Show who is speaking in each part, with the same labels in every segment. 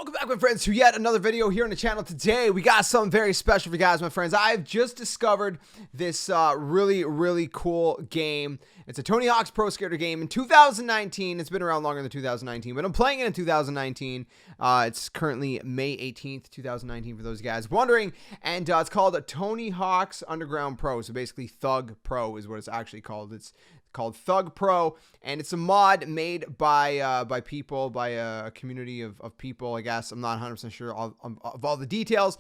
Speaker 1: Welcome back, my friends, to yet another video here on the channel. Today, we got something very special for you guys, my friends. I've just discovered this really cool game. It's a Tony Hawk's Pro Skater game in 2019. It's been around longer than 2019, but I'm playing it in 2019. It's currently May 18th, 2019, for those guys wondering. And it's called Tony Hawk's Underground Pro. So basically, Thug Pro is what it's actually called. It's called Thug Pro, and it's a mod made by people, by a community of people, I guess. I'm not 100% sure of all the details,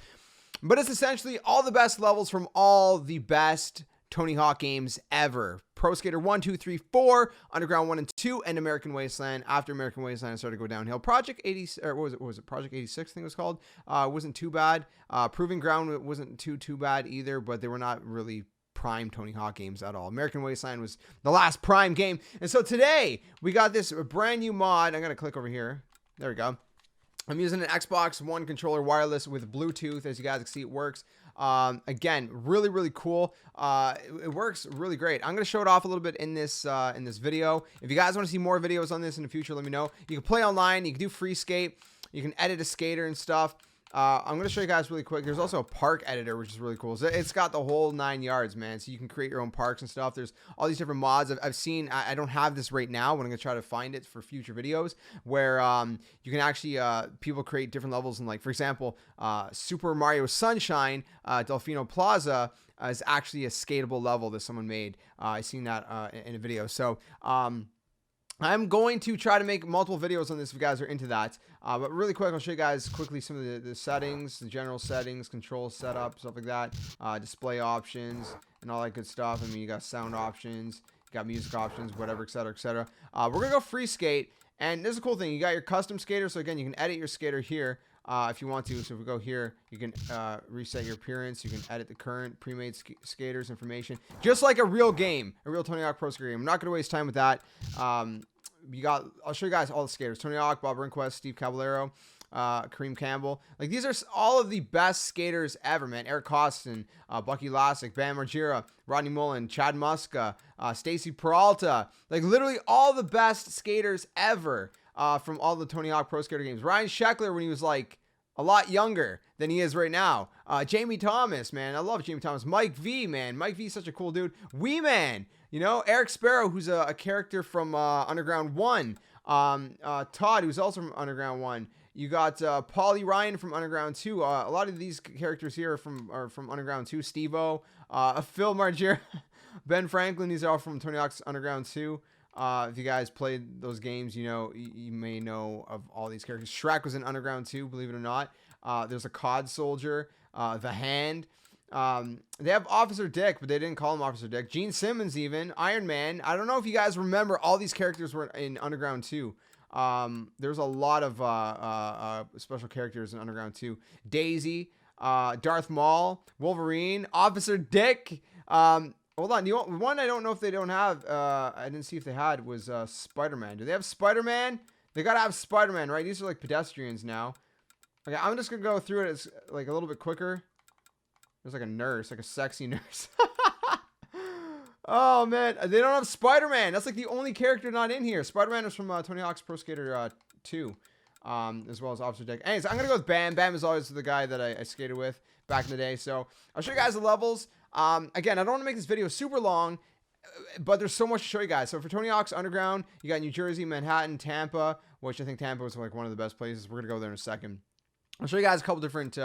Speaker 1: but it's essentially all the best levels from all the best Tony Hawk games ever. Pro Skater 1, 2, 3, 4, Underground 1 and 2, and American Wasteland. After American Wasteland, it started to go downhill. Project 80, or what was it? Project 86, I think it was called. Wasn't too bad. Proving Ground wasn't too bad either, but they were not really prime Tony Hawk games at all. American Wasteland was the last prime game. And so today we got this brand new mod. I'm going to click over here. There we go. I'm using an Xbox One controller wireless with Bluetooth. As you guys can see, it works. Again, really cool. It works really great. I'm going to show it off a little bit in this video. If you guys want to see more videos on this in the future, let me know. You can play online. You can do free skate. You can edit a skater and stuff. I'm going to show you guys really quick. There's also a park editor, which is really cool. So it's got the whole 9 yards, man. So you can create your own parks and stuff. There's all these different mods I've seen. I don't have this right now, but I'm going to try to find it for future videos where you can actually, people create different levels. And like, for example, Super Mario Sunshine, Delfino Plaza is actually a skatable level that someone made. I've seen that in a video. So, I'm going to try to make multiple videos on this if you guys are into that. But really quick, I'll show you guys quickly some of the settings, the general settings, control setup, stuff like that. Display options and all that good stuff. I mean, you got sound options, you got music options, whatever, etc., etc. We're going to go free skate. And this is a cool thing. You got your custom skater. So again, you can edit your skater here if you want to. So if we go here, you can reset your appearance. You can edit the current pre-made skaters information, just like a real game, a real Tony Hawk Pro Skater game. I'm not going to waste time with that. I'll show you guys all the skaters: Tony Hawk, Bob Rehnquist, Steve Caballero, Kareem Campbell. Like, these are all of the best skaters ever, man. Eric Costin, Bucky Lasek, Bam Margera, Rodney Mullen, Chad Muska, Stacy Peralta. Like, literally all the best skaters ever from all the Tony Hawk Pro Skater games. Ryan Sheckler, when he was like a lot younger than he is right now. Jamie Thomas, man. I love Jamie Thomas. Mike V, man. Mike V is such a cool dude. Wee Man. You know, Eric Sparrow, who's a character from Underground 1. Todd, who's also from Underground 1. You got Paulie Ryan from Underground 2. A lot of these characters here are from Underground 2. Steve-O, Phil Margera, Ben Franklin. These are all from Tony Hawk's Underground 2. If you guys played those games, you know, you may know of all these characters. Shrek was in Underground 2, believe it or not. There's a COD soldier, The Hand. They have Officer Dick, but they didn't call him Officer Dick. Gene Simmons, even Iron Man. I don't know if you guys remember, all these characters were in Underground 2. There's a lot of special characters in Underground 2. Daisy, Darth Maul, Wolverine, Officer Dick. Hold on, one I don't know if they don't have. I didn't see if they had was Spider-Man. Do they have Spider-Man? They gotta have Spider-Man, right? These are like pedestrians now. Okay, I'm just gonna go through it as like a little bit quicker. There's like a nurse, like a sexy nurse. Oh, man. They don't have Spider-Man. That's like the only character not in here. Spider-Man is from Tony Hawk's Pro Skater 2, as well as Officer Dick. Anyways, I'm going to go with Bam. Bam is always the guy that I skated with back in the day. So I'll show you guys the levels. Again, I don't want to make this video super long, but there's so much to show you guys. So for Tony Hawk's Underground, you got New Jersey, Manhattan, Tampa, which I think Tampa was like one of the best places. We're going to go there in a second. I'll show you guys a couple different...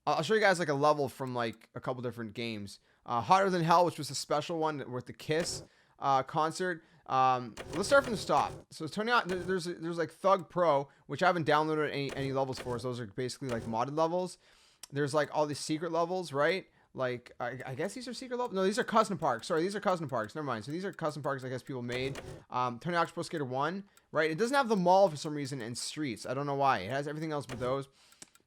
Speaker 1: I'll show you guys like a level from like a couple different games. Hotter Than Hell, which was a special one with the Kiss concert. Let's start from the top. So Tony Hawk, there's like Thug Pro, which I haven't downloaded any levels for. So those are basically like modded levels. There's like all these secret levels, right? Like, I guess these are secret levels. No, these are custom parks. Sorry, these are custom parks. Never mind. So these are custom parks I guess people made. Tony Hawk's Pro Skater 1, right? It doesn't have the mall for some reason and streets. I don't know why. It has everything else but those.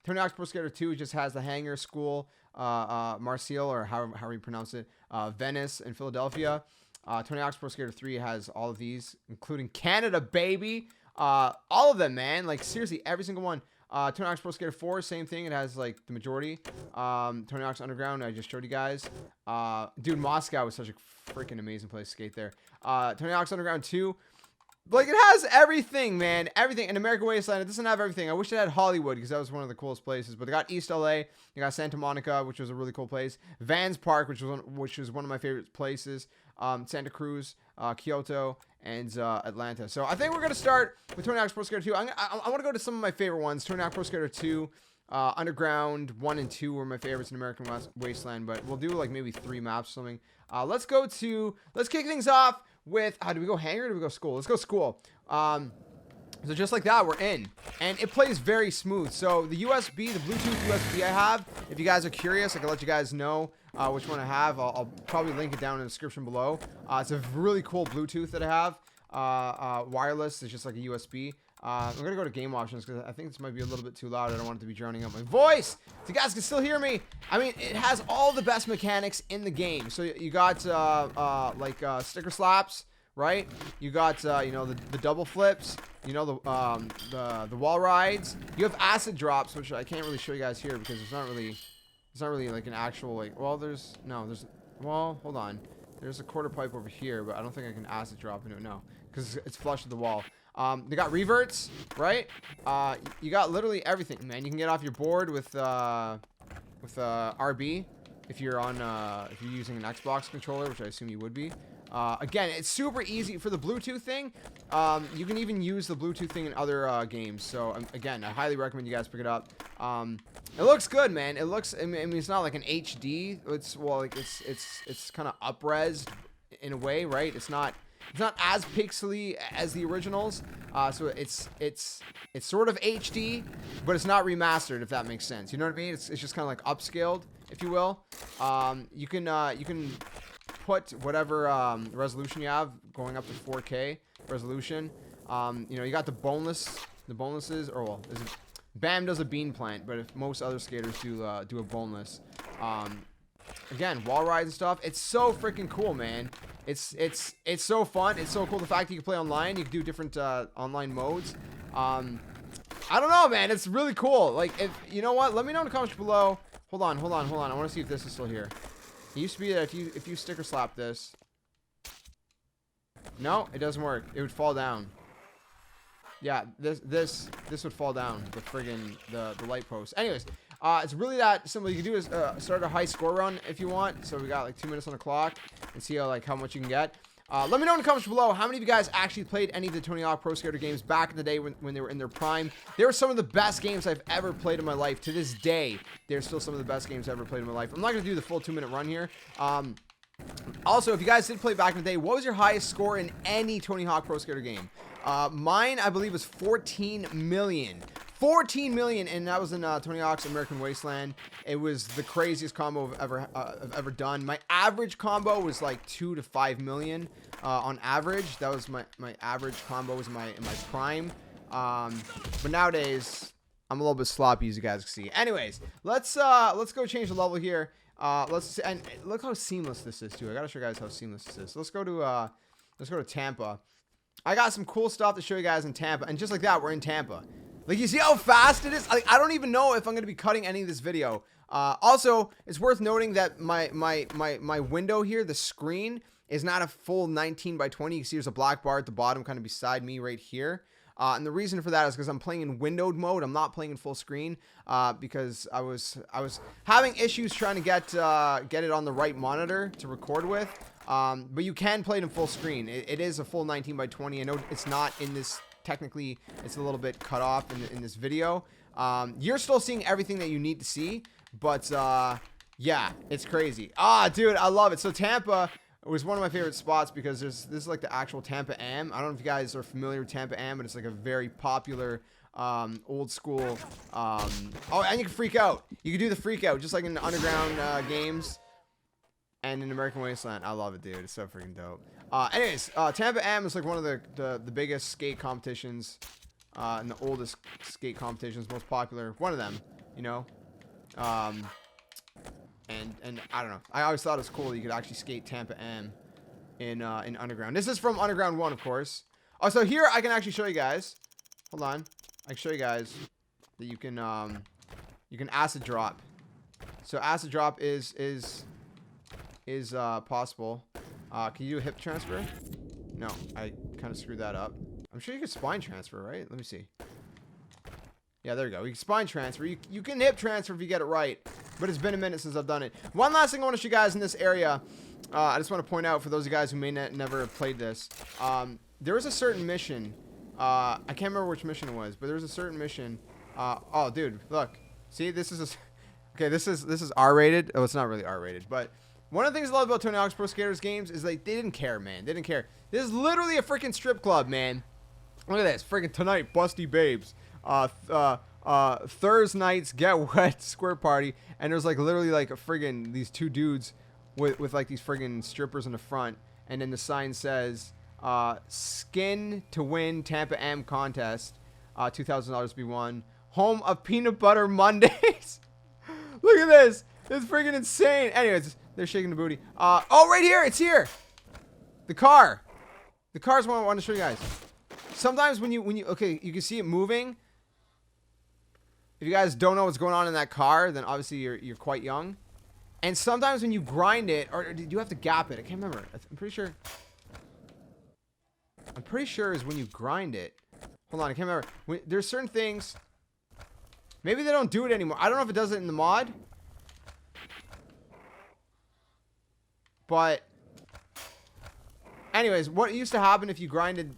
Speaker 1: Tony Hawk's Pro Skater 2 just has the hangar, school, Marseille, or however you pronounce it, Venice, and Philadelphia. Tony Hawk's Pro Skater 3 has all of these, including Canada, baby. All of them, man. Like, seriously, every single one. Tony Hawk's Pro Skater 4, same thing. It has, like, the majority. Tony Hawk's Underground, I just showed you guys. Dude, Moscow was such a freaking amazing place to skate there. Tony Hawk's Underground 2. Like, it has everything, man. Everything. In American Wasteland, it doesn't have everything. I wish it had Hollywood, because that was one of the coolest places. But they got East LA. You got Santa Monica, which was a really cool place. Vans Park, which was one of my favorite places. Santa Cruz, Kyoto, and Atlanta. So I think we're going to start with Tony Hawk's Pro Skater 2. I want to go to some of my favorite ones. Tony Hawk Pro Skater 2. Underground 1 and 2 were my favorites in American Wasteland. But we'll do, like, maybe 3 maps or something. Let's kick things off with, do we go hangar or do we go school? Let's go school. So just like that, we're in. And it plays very smooth. So the USB, the Bluetooth USB I have, if you guys are curious, I can let you guys know which one I have. I'll probably link it down in the description below. It's a really cool Bluetooth that I have. Wireless, it's just like a USB. I'm going to go to game options because I think this might be a little bit too loud. I don't want it to be drowning out my voice. So you guys can still hear me. I mean, it has all the best mechanics in the game. So you got sticker slaps, right? You got you know, the double flips. You know, the wall rides. You have acid drops, which I can't really show you guys here because it's not really like an actual, like, well, well, hold on. There's a quarter pipe over here, but I don't think I can acid drop into it. No, because it's flush with the wall. They got reverts, right? You got literally everything, man. You can get off your board with RB if you're using an Xbox controller, which I assume you would be. Again, it's super easy for the Bluetooth thing. You can even use the Bluetooth thing in other games. So again, I highly recommend you guys pick it up. It looks good, man. It looks. I mean, it's not like an HD. It's kind of up-res in a way, right? It's not as pixely as the originals, so it's sort of HD, but it's not remastered, if that makes sense. You know what I mean? It's just kind of like upscaled, if you will. You can put whatever resolution you have, going up to 4K resolution. You know, you got the bonuses, or well, BAM does a bean plant, but if most other skaters do a boneless. Again, wall rides and stuff. It's so freaking cool, man. It's so fun. It's so cool. The fact that you can play online, you can do different online modes. I don't know, man. It's really cool. Like, if you know what, let me know in the comments below. Hold on. I want to see if this is still here. It used to be that if you sticker slap this. No, it doesn't work. It would fall down. Yeah, this would fall down. The friggin' the light post. Anyways. It's really that simple. You can do is start a high score run if you want. So we got like 2 minutes on the clock and see how much you can get. Let me know in the comments below how many of you guys actually played any of the Tony Hawk Pro Skater games back in the day when they were in their prime. They were some of the best games I've ever played in my life. To this day, they're still some of the best games I've ever played in my life. I'm not going to do the full 2-minute run here. Also, if you guys did play back in the day, what was your highest score in any Tony Hawk Pro Skater game? Mine, I believe, was 14 million. 14 million, and that was in Tony Hawk's American Wasteland. It was the craziest combo I've ever done. My average combo was like 2 to 5 million on average. That was my average combo was in my prime. But nowadays I'm a little bit sloppy, as you guys can see. Anyways, let's go change the level here. And look how seamless this is too. I gotta show you guys how seamless this is. So let's go to Tampa. I got some cool stuff to show you guys in Tampa, and just like that, we're in Tampa. Like, you see how fast it is? I don't even know if I'm going to be cutting any of this video. Also, it's worth noting that my window here, the screen, is not a full 19 by 20. You can see there's a black bar at the bottom kind of beside me right here. And the reason for that is because I'm playing in windowed mode. I'm not playing in full screen because I was having issues trying to get it on the right monitor to record with. But you can play it in full screen. It is a full 19 by 20. I know it's not in this. Technically, it's a little bit cut off in this video. You're still seeing everything that you need to see, but yeah, it's crazy. Dude, I love it. So Tampa was one of my favorite spots because this is like the actual Tampa Am. I don't know if you guys are familiar with Tampa Am, but it's like a very popular old school. Oh, and you can freak out. You can do the freak out just like in the underground games. And in American Wasteland, I love it, dude. It's so freaking dope. Anyways, Tampa Am is like one of the biggest skate competitions, and the oldest skate competitions, most popular. One of them, you know. And I don't know. I always thought it was cool that you could actually skate Tampa Am in Underground. This is from Underground 1, of course. Oh, so here I can actually show you guys. Hold on. I can show you guys that you can acid drop. So acid drop is possible. Can you do a hip transfer? No, I kind of screwed that up. I'm sure you can spine transfer, right? Let me see. Yeah, there you go. You can spine transfer. You can hip transfer if you get it right. But it's been a minute since I've done it. One last thing I want to show you guys in this area. I just want to point out for those of you guys who may never have played this. There was a certain mission. I can't remember which mission it was, but there was a certain mission. Oh, dude, look. See, this is okay. This is R-rated. Oh, it's not really R-rated, but one of the things I love about Tony Hawk's Pro Skaters games is like they didn't care, man. They didn't care. This is literally a freaking strip club, man. Look at this, freaking tonight, busty babes. Thursday nights get wet squirt party, and there's like literally like a friggin' these two dudes with like these friggin' strippers in the front, and then the sign says skin to win Tampa M contest, $2,000 to be won, home of peanut butter Mondays. Look at this, it's friggin' insane. Anyways, they're shaking the booty. Oh, right here, it's here. The car's what I want to show you guys. Sometimes when you okay, you can see it moving. If you guys don't know what's going on in that car, then obviously you're quite young. And sometimes when you grind it, or do you have to gap it? I can't remember. I'm pretty sure is when you grind it. Hold on, I can't remember. There's certain things. Maybe they don't do it anymore. I don't know if it does it in the mod. But anyways, what used to happen if you grinded,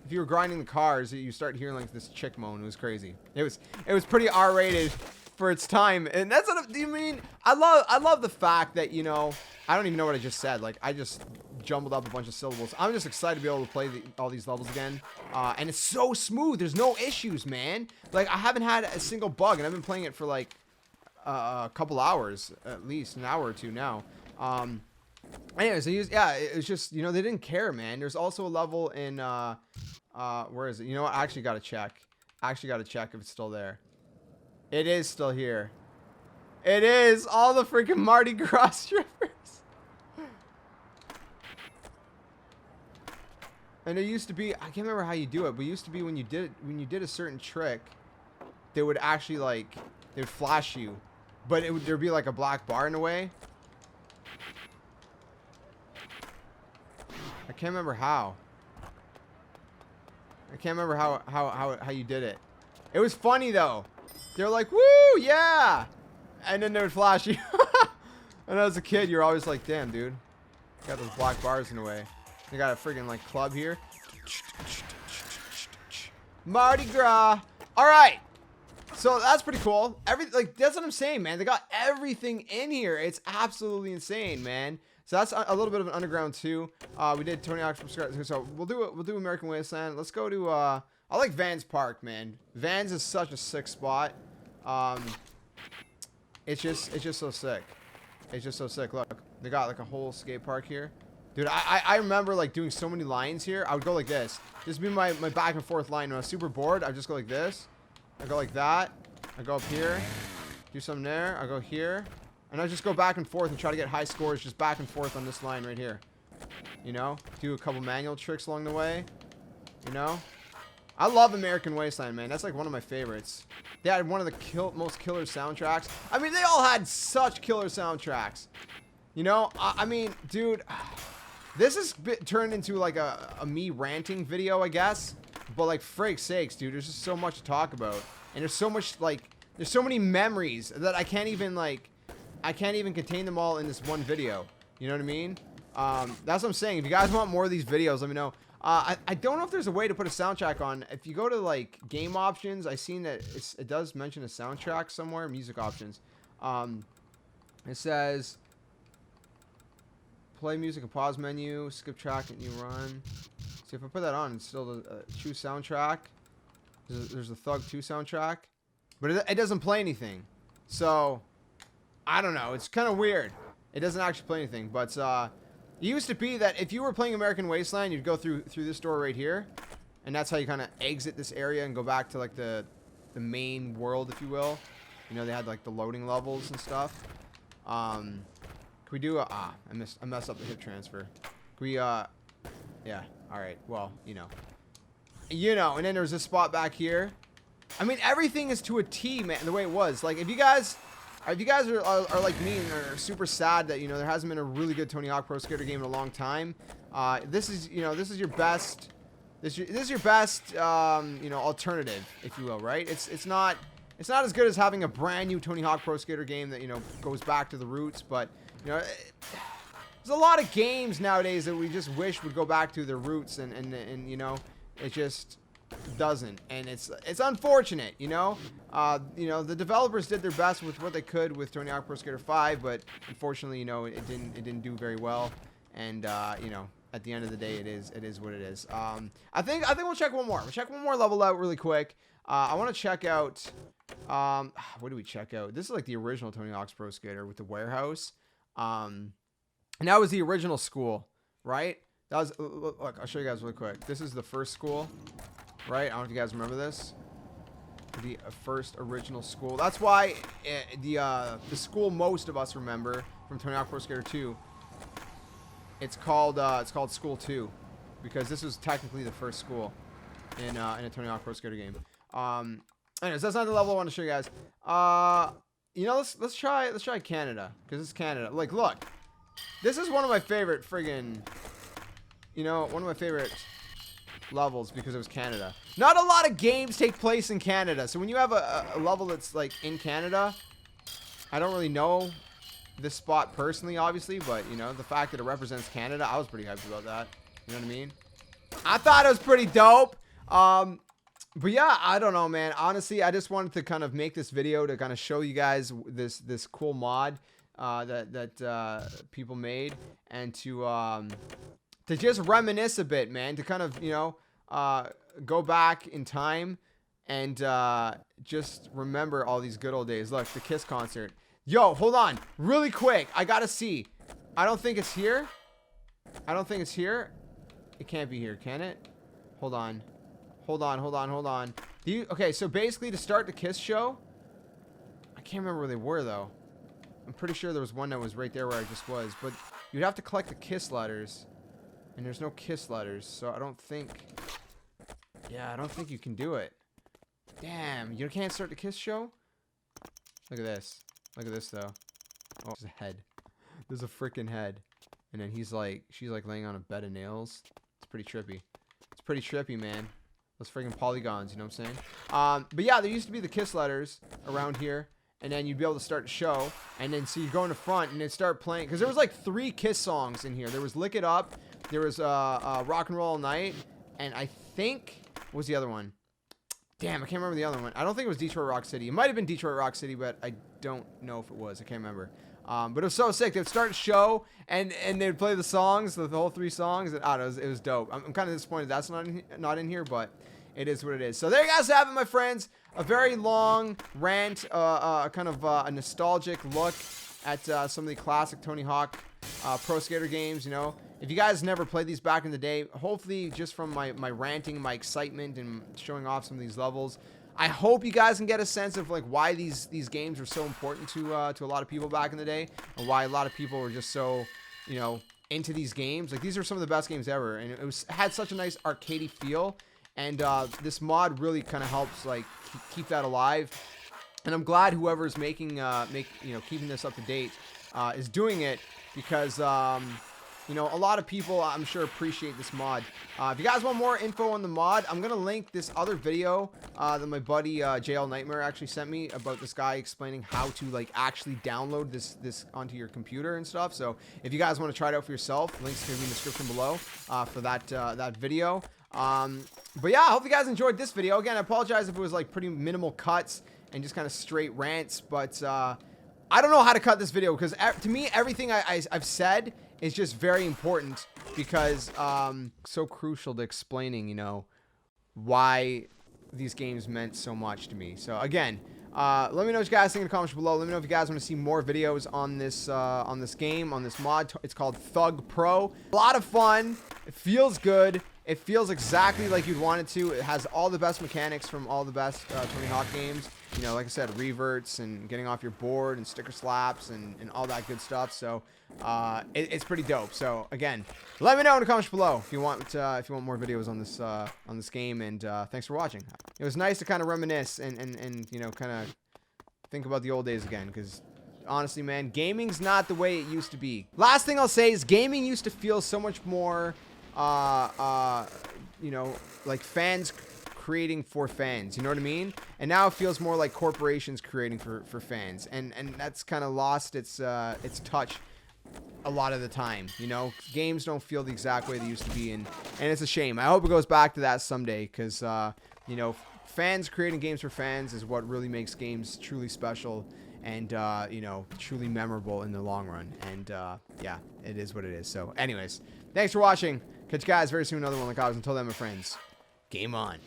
Speaker 1: if you were grinding the cars, you start hearing like this chick moan. It was crazy. It was pretty R-rated for its time, and that's what I mean. I love the fact that, you know, I don't even know what I just said. Like, I just jumbled up a bunch of syllables. I'm just excited to be able to play all these levels again, and it's so smooth. There's no issues, man. Like, I haven't had a single bug, and I've been playing it for like a couple hours, at least an hour or two now. Anyways, yeah, it's just, you know, they didn't care, man. There's also a level in where is it? You know what? I actually got to check. If it's still there. It is still here. It is all the freaking Mardi Gras strippers. And there used to be, I can't remember how you do it, but it used to be when you did a certain trick, they would actually like, they would flash you, but there'd be like a black bar in a way. I can't remember how. I can't remember how you did it. It was funny though. They're like, woo, yeah, and then they would flash you. And as a kid, you're always like, damn, dude, got those black bars in the way. They got a friggin' like club here. Mardi Gras. All right. So that's pretty cool. Like, that's what I'm saying, man. They got everything in here. It's absolutely insane, man. So that's a little bit of an underground too. We did Tony Hawk's Pro Skater, so we'll do American Wasteland. Let's go to I like Vans Park, man. Vans is such a sick spot. It's just so sick. It's just so sick. Look, they got like a whole skate park here. Dude, I remember like doing so many lines here. I would go like this. This would be my back and forth line. When I was super bored, I'd just go like this. I go like that. I go up here. Do something there. I go here. And I just go back and forth and try to get high scores just back and forth on this line right here. You know? Do a couple manual tricks along the way. You know? I love American Wasteland, man. That's like one of my favorites. They had one of the most killer soundtracks. I mean, they all had such killer soundtracks. You know? I mean, dude, this has turned into like a me ranting video, I guess. But like, frig's sakes, dude, there's just so much to talk about. And there's so much, like, there's so many memories that I can't even, like, I can't even contain them all in this one video. You know what I mean? That's what I'm saying. If you guys want more of these videos, let me know. I don't know if there's a way to put a soundtrack on. If you go to like game options, I seen that it does mention a soundtrack somewhere. Music options. It says play music and pause menu, skip track and you run. See, if I put that on, it's still the choose soundtrack. There's a Thug 2 soundtrack, but it doesn't play anything. So I don't know. It's kind of weird. It doesn't actually play anything, but it used to be that if you were playing American Wasteland, you'd go through this door right here, and that's how you kind of exit this area and go back to like the main world, if you will. You know, they had like the loading levels and stuff. Can we do I messed up the hip transfer. Can we yeah, all right. Well, you know, and then there's this spot back here. I mean, everything is to a T, man, the way it was. Like, if you guys are like me and are super sad that, you know, there hasn't been a really good Tony Hawk Pro Skater game in a long time, this is your best This is your best, you know, alternative, if you will, right? It's not as good as having a brand new Tony Hawk Pro Skater game that, you know, goes back to the roots, but, you know, there's a lot of games nowadays that we just wish would go back to their roots, and you know, it just doesn't, and it's unfortunate, you know. You know, the developers did their best with what they could with Tony Hawk Pro Skater 5, but unfortunately, you know, it didn't do very well, and you know, at the end of the day, it is what it is. I think we'll check one more. We'll check one more level out really quick. I want to check out. What do we check out? This is like the original Tony Hawk's Pro Skater with the warehouse. And that was the original school, right? That was, look, I'll show you guys really quick. This is the first school, right? I don't know if you guys remember this. The first original school. That's why the school most of us remember from Tony Hawk Pro Skater 2. It's called School 2, because this was technically the first school in a Tony Hawk Pro Skater game. Anyways, that's not the level I want to show you guys. You know, let's try Canada, because it's Canada. Like, look, this is one of my favorite friggin', you know, one of my favorite levels because it was Canada. Not a lot of games take place in Canada, so when you have a level that's like in Canada, I don't really know this spot personally, obviously, but you know, the fact that it represents Canada, I was pretty hyped about that. You know what I mean? I thought it was pretty dope. But yeah, I don't know, man. Honestly, I just wanted to kind of make this video to kind of show you guys this cool mod that people made, and to just reminisce a bit, man. To kind of, you know, go back in time and just remember all these good old days. Look, the Kiss concert. Yo, hold on, really quick. I gotta see. I don't think it's here. I don't think it's here. It can't be here, can it? Hold on. Hold on. Okay, so basically to start the Kiss show, I can't remember where they were though. I'm pretty sure there was one that was right there where I just was, but you'd have to collect the Kiss letters, and there's no Kiss letters, so I don't think, yeah, I don't think you can do it. Damn, you can't start the Kiss show? Look at this. Look at this though. Oh, there's a head. There's a freaking head. And then she's like laying on a bed of nails. It's pretty trippy. It's pretty trippy, man. Those freaking polygons, you know what I'm saying? But yeah, there used to be the Kiss letters around here, and then you'd be able to start the show, and then so you go in the front and then start playing, because there was like 3 Kiss songs in here. There was Lick It Up, there was Rock and Roll All Night, and I think, what was the other one? Damn, I can't remember the other one. I don't think it was Detroit Rock City. It might have been Detroit Rock City, but I don't know if it was. I can't remember. But it was so sick. They would start a show, and they would play the songs, the whole 3 songs. And, I don't know, it was dope. I'm kind of disappointed that's not in here, but it is what it is. So there you guys have it, my friends. A very long rant, kind of a nostalgic look at some of the classic Tony Hawk Pro Skater games, you know. If you guys never played these back in the day, hopefully just from my ranting, my excitement, and showing off some of these levels, I hope you guys can get a sense of like why these games were so important to a lot of people back in the day, and why a lot of people were just so, you know, into these games. Like, these are some of the best games ever, and it had such a nice arcadey feel, and this mod really kind of helps like keep that alive. And I'm glad whoever's making keeping this up to date is doing it, because you know, a lot of people, I'm sure, appreciate this mod. If you guys want more info on the mod, I'm going to link this other video that my buddy JL Nightmare actually sent me about this guy explaining how to, like, actually download this onto your computer and stuff. So if you guys want to try it out for yourself, links can be in the description below for that video. But yeah, I hope you guys enjoyed this video. Again, I apologize if it was, like, pretty minimal cuts and just kind of straight rants, but I don't know how to cut this video, because to me, everything I've said is just very important, because so crucial to explaining, you know, why these games meant so much to me. So again, let me know what you guys think in the comments below. Let me know if you guys want to see more videos on this game, on this mod. It's called Thug Pro. A lot of fun. It feels good. It feels exactly like you'd want it to. It has all the best mechanics from all the best Tony Hawk games. You know, like I said, reverts and getting off your board and sticker slaps and all that good stuff. So it's pretty dope. So again, let me know in the comments below if you want more videos on this game. And thanks for watching. It was nice to kind of reminisce and you know, kind of think about the old days again, because honestly, man, gaming's not the way it used to be. Last thing I'll say is gaming used to feel so much more you know, like fans creating for fans, you know what I mean? And now it feels more like corporations creating for fans, and that's kind of lost its touch a lot of the time. You know, games don't feel the exact way they used to be, and it's a shame. I hope it goes back to that someday, because you know, fans creating games for fans is what really makes games truly special and you know, truly memorable in the long run. And yeah, it is what it is. So anyways, thanks for watching. Catch you guys very soon, another one like ours. Until then, my friends, game on.